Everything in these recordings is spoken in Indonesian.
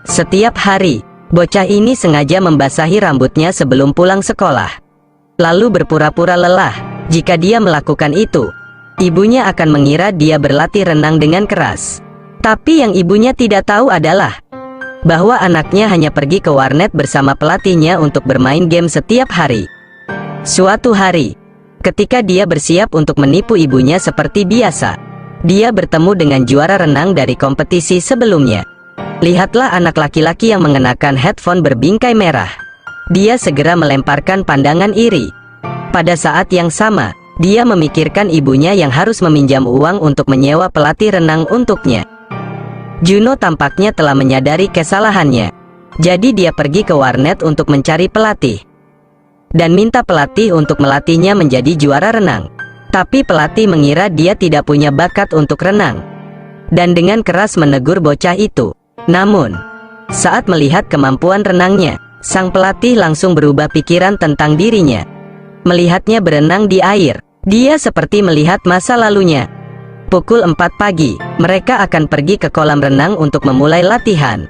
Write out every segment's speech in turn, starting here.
Setiap hari, bocah ini sengaja membasahi rambutnya sebelum pulang sekolah. Lalu berpura-pura lelah. Jika dia melakukan itu, ibunya akan mengira dia berlatih renang dengan keras. Tapi yang ibunya tidak tahu adalah bahwa anaknya hanya pergi ke warnet bersama pelatihnya untuk bermain game setiap hari. Suatu hari, ketika dia bersiap untuk menipu ibunya seperti biasa, dia bertemu dengan juara renang dari kompetisi sebelumnya. Lihatlah anak laki-laki yang mengenakan headphone berbingkai merah. Dia segera melemparkan pandangan iri. Pada saat yang sama, dia memikirkan ibunya yang harus meminjam uang untuk menyewa pelatih renang untuknya. Juno tampaknya telah menyadari kesalahannya. Jadi dia pergi ke warnet untuk mencari pelatih dan minta pelatih untuk melatihnya menjadi juara renang. Tapi pelatih mengira dia tidak punya bakat untuk renang dan dengan keras menegur bocah itu. Namun, saat melihat kemampuan renangnya, sang pelatih langsung berubah pikiran tentang dirinya. Melihatnya berenang di air, dia seperti melihat masa lalunya. Pukul 4 pagi, mereka akan pergi ke kolam renang untuk memulai latihan.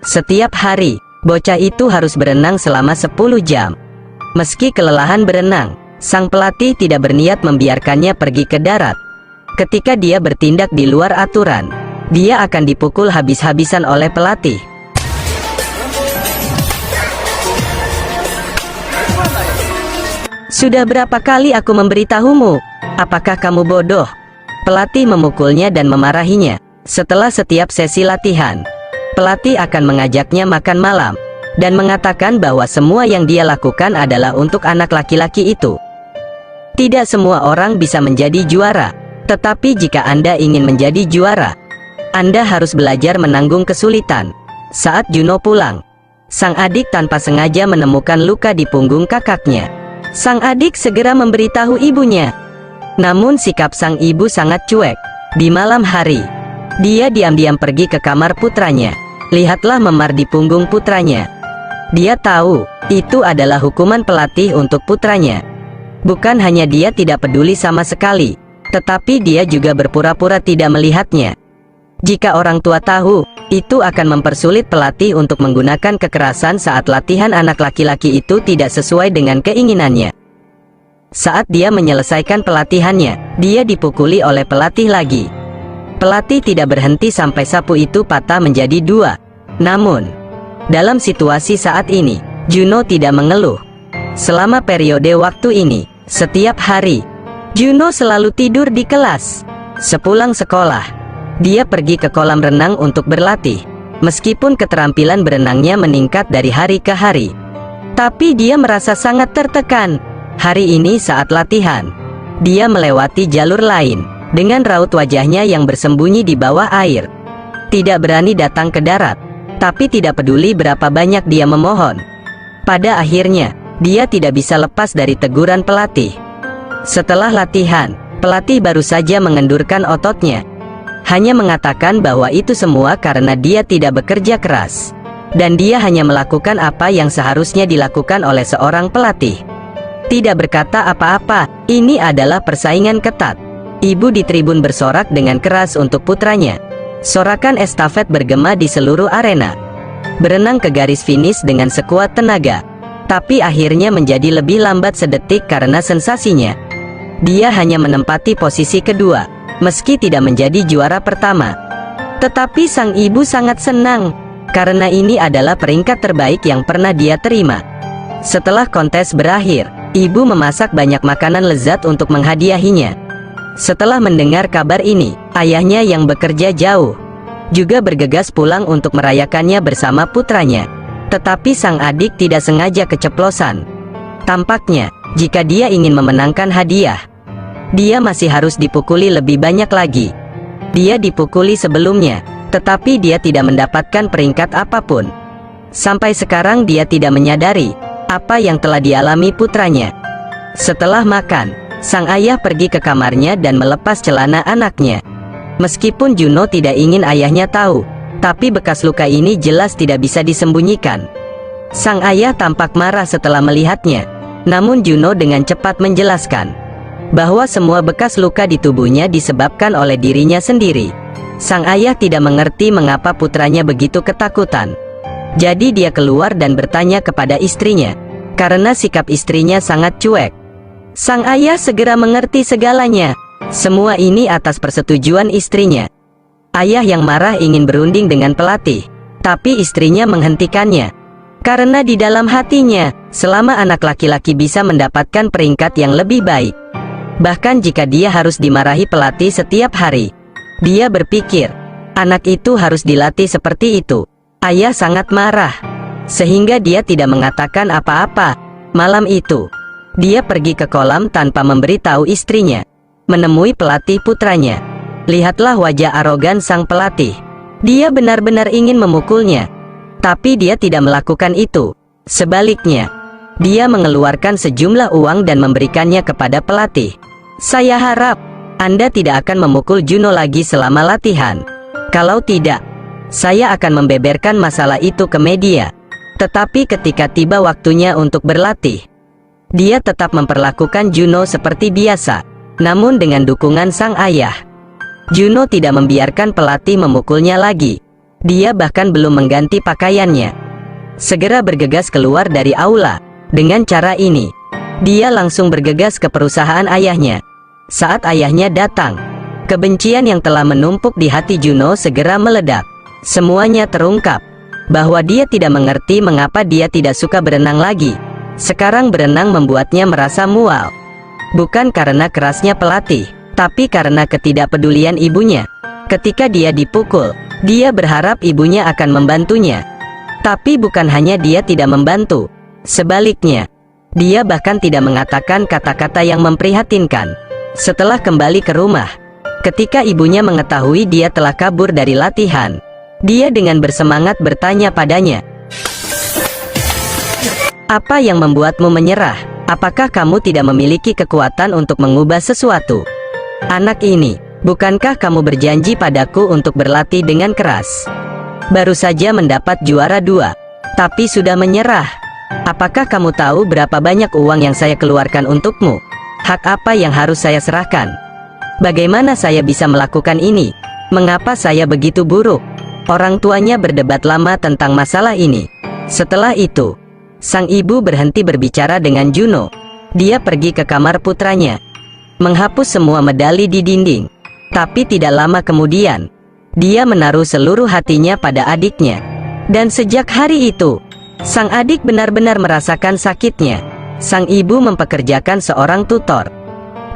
Setiap hari, bocah itu harus berenang selama 10 jam. Meski kelelahan berenang, sang pelatih tidak berniat membiarkannya pergi ke darat. Ketika dia bertindak di luar aturan, dia akan dipukul habis-habisan oleh pelatih. Sudah berapa kali aku memberitahumu? Apakah kamu bodoh? Pelatih memukulnya dan memarahinya. Setelah setiap sesi latihan, pelatih akan mengajaknya makan malam dan mengatakan bahwa semua yang dia lakukan adalah untuk anak laki-laki itu. Tidak semua orang bisa menjadi juara, tetapi jika Anda ingin menjadi juara, Anda harus belajar menanggung kesulitan. Saat Juno pulang, sang adik tanpa sengaja menemukan luka di punggung kakaknya. Sang adik segera memberitahu ibunya. Namun sikap sang ibu sangat cuek. Di malam hari, dia diam-diam pergi ke kamar putranya. Lihatlah memar di punggung putranya. Dia tahu, itu adalah hukuman pelatih untuk putranya. Bukan hanya dia tidak peduli sama sekali, tetapi dia juga berpura-pura tidak melihatnya. Jika orang tua tahu, itu akan mempersulit pelatih untuk menggunakan kekerasan saat latihan anak laki-laki itu tidak sesuai dengan keinginannya. Saat dia menyelesaikan pelatihannya, dia dipukuli oleh pelatih lagi. Pelatih tidak berhenti sampai sapu itu patah menjadi 2. Namun, dalam situasi saat ini, Juno tidak mengeluh. Selama periode waktu ini, setiap hari, Juno selalu tidur di kelas. Sepulang sekolah, dia pergi ke kolam renang untuk berlatih. Meskipun keterampilan berenangnya meningkat dari hari ke hari, tapi dia merasa sangat tertekan. Hari ini saat latihan, dia melewati jalur lain, dengan raut wajahnya yang bersembunyi di bawah air. Tidak berani datang ke darat, tapi tidak peduli berapa banyak dia memohon. Pada akhirnya, dia tidak bisa lepas dari teguran pelatih. Setelah latihan, pelatih baru saja mengendurkan ototnya. Hanya mengatakan bahwa itu semua karena dia tidak bekerja keras, dan dia hanya melakukan apa yang seharusnya dilakukan oleh seorang pelatih. Tidak berkata apa-apa, ini adalah persaingan ketat. Ibu di tribun bersorak dengan keras untuk putranya. Sorakan estafet bergema di seluruh arena. Berenang ke garis finish dengan sekuat tenaga, tapi akhirnya menjadi lebih lambat sedetik karena sensasinya. Dia hanya menempati posisi kedua, meski tidak menjadi juara pertama. Tetapi sang ibu sangat senang, karena ini adalah peringkat terbaik yang pernah dia terima. Setelah kontes berakhir, ibu memasak banyak makanan lezat untuk menghadiahinya. Setelah mendengar kabar ini, ayahnya yang bekerja jauh juga bergegas pulang untuk merayakannya bersama putranya. Tetapi sang adik tidak sengaja keceplosan. Tampaknya, jika dia ingin memenangkan hadiah, dia masih harus dipukuli lebih banyak lagi. Dia dipukuli sebelumnya, tetapi dia tidak mendapatkan peringkat apapun. Sampai sekarang dia tidak menyadari apa yang telah dialami putranya. Setelah makan, sang ayah pergi ke kamarnya dan melepas celana anaknya. Meskipun Juno tidak ingin ayahnya tahu, tapi bekas luka ini jelas tidak bisa disembunyikan. Sang ayah tampak marah setelah melihatnya. Namun Juno dengan cepat menjelaskan bahwa semua bekas luka di tubuhnya disebabkan oleh dirinya sendiri. Sang ayah tidak mengerti mengapa putranya begitu ketakutan. Jadi dia keluar dan bertanya kepada istrinya. Karena sikap istrinya sangat cuek, sang ayah segera mengerti segalanya. Semua ini atas persetujuan istrinya. Ayah yang marah ingin berunding dengan pelatih, tapi istrinya menghentikannya. Karena di dalam hatinya, selama anak laki-laki bisa mendapatkan peringkat yang lebih baik, bahkan jika dia harus dimarahi pelatih setiap hari, dia berpikir, anak itu harus dilatih seperti itu. Ayah sangat marah, sehingga dia tidak mengatakan apa-apa. Malam itu, dia pergi ke kolam tanpa memberitahu istrinya, menemui pelatih putranya. Lihatlah wajah arogan sang pelatih. Dia benar-benar ingin memukulnya, tapi dia tidak melakukan itu. Sebaliknya, dia mengeluarkan sejumlah uang dan memberikannya kepada pelatih. Saya harap Anda tidak akan memukul Juno lagi selama latihan. Kalau tidak, saya akan membeberkan masalah itu ke media. Tetapi ketika tiba waktunya untuk berlatih, dia tetap memperlakukan Juno seperti biasa. Namun dengan dukungan sang ayah, Juno tidak membiarkan pelatih memukulnya lagi. Dia bahkan belum mengganti pakaiannya. Segera bergegas keluar dari aula. Dengan cara ini, dia langsung bergegas ke perusahaan ayahnya. Saat ayahnya datang, kebencian yang telah menumpuk di hati Juno segera meledak. Semuanya terungkap, bahwa dia tidak mengerti mengapa dia tidak suka berenang lagi. Sekarang berenang membuatnya merasa mual. Bukan karena kerasnya pelatih, tapi karena ketidakpedulian ibunya. Ketika dia dipukul, dia berharap ibunya akan membantunya. Tapi bukan hanya dia tidak membantu, sebaliknya, dia bahkan tidak mengatakan kata-kata yang memprihatinkan. Setelah kembali ke rumah, ketika ibunya mengetahui dia telah kabur dari latihan, dia dengan bersemangat bertanya padanya, "Apa yang membuatmu menyerah? Apakah kamu tidak memiliki kekuatan untuk mengubah sesuatu? Anak ini, bukankah kamu berjanji padaku untuk berlatih dengan keras? Baru saja mendapat juara 2, tapi sudah menyerah. Apakah kamu tahu berapa banyak uang yang saya keluarkan untukmu? Hak apa yang harus saya serahkan? Bagaimana saya bisa melakukan ini? Mengapa saya begitu buruk?" Orang tuanya berdebat lama tentang masalah ini. Setelah itu, sang ibu berhenti berbicara dengan Juno. Dia pergi ke kamar putranya, menghapus semua medali di dinding. Tapi tidak lama kemudian, dia menaruh seluruh hatinya pada adiknya. Dan sejak hari itu, sang adik benar-benar merasakan sakitnya. Sang ibu mempekerjakan seorang tutor.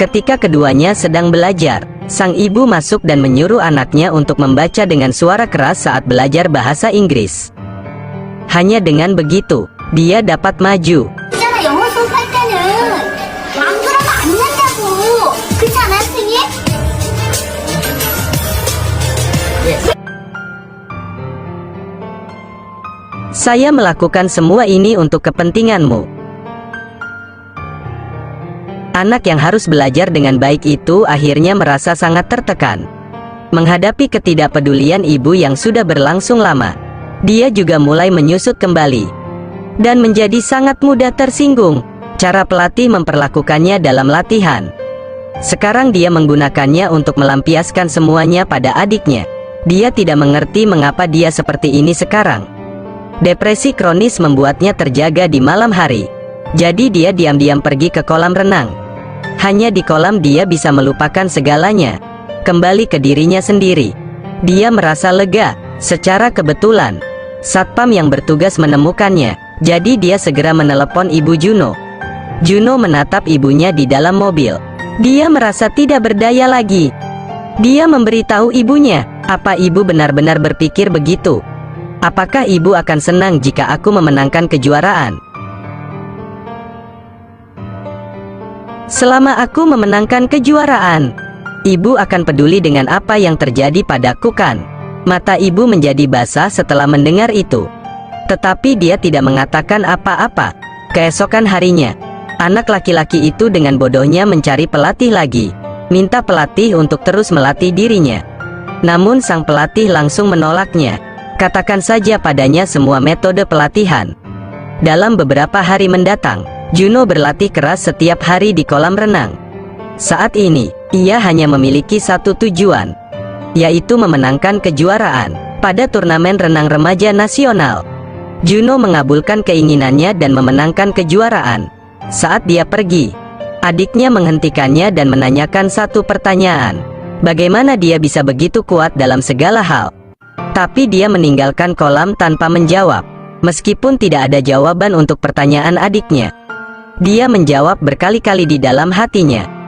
Ketika keduanya sedang belajar, sang ibu masuk dan menyuruh anaknya untuk membaca dengan suara keras saat belajar bahasa Inggris. Hanya dengan begitu, dia dapat maju. Saya melakukan semua ini untuk kepentinganmu. Anak yang harus belajar dengan baik itu akhirnya merasa sangat tertekan. Menghadapi ketidakpedulian ibu yang sudah berlangsung lama, dia juga mulai menyusut kembali dan menjadi sangat mudah tersinggung. Cara pelatih memperlakukannya dalam latihan, sekarang dia menggunakannya untuk melampiaskan semuanya pada adiknya. Dia tidak mengerti mengapa dia seperti ini sekarang. Depresi kronis membuatnya terjaga di malam hari. Jadi dia diam-diam pergi ke kolam renang. Hanya di kolam dia bisa melupakan segalanya, kembali ke dirinya sendiri. Dia merasa lega. Secara kebetulan, satpam yang bertugas menemukannya. Jadi dia segera menelepon ibu Juno. Juno menatap ibunya di dalam mobil. Dia merasa tidak berdaya lagi. Dia memberitahu ibunya, "Apa ibu benar-benar berpikir begitu? Apakah ibu akan senang jika aku memenangkan kejuaraan? Selama aku memenangkan kejuaraan, ibu akan peduli dengan apa yang terjadi padaku kan?" Mata ibu menjadi basah setelah mendengar itu. Tetapi dia tidak mengatakan apa-apa. Keesokan harinya, anak laki-laki itu dengan bodohnya mencari pelatih lagi. Minta pelatih untuk terus melatih dirinya. Namun sang pelatih langsung menolaknya. Katakan saja padanya semua metode pelatihan. Dalam beberapa hari mendatang, Juno berlatih keras setiap hari di kolam renang. Saat ini, ia hanya memiliki satu tujuan, yaitu memenangkan kejuaraan pada turnamen renang remaja nasional. Juno mengabulkan keinginannya dan memenangkan kejuaraan. Saat dia pergi, adiknya menghentikannya dan menanyakan satu pertanyaan. Bagaimana dia bisa begitu kuat dalam segala hal? Tapi dia meninggalkan kolam tanpa menjawab. Meskipun tidak ada jawaban untuk pertanyaan adiknya, dia menjawab berkali-kali di dalam hatinya,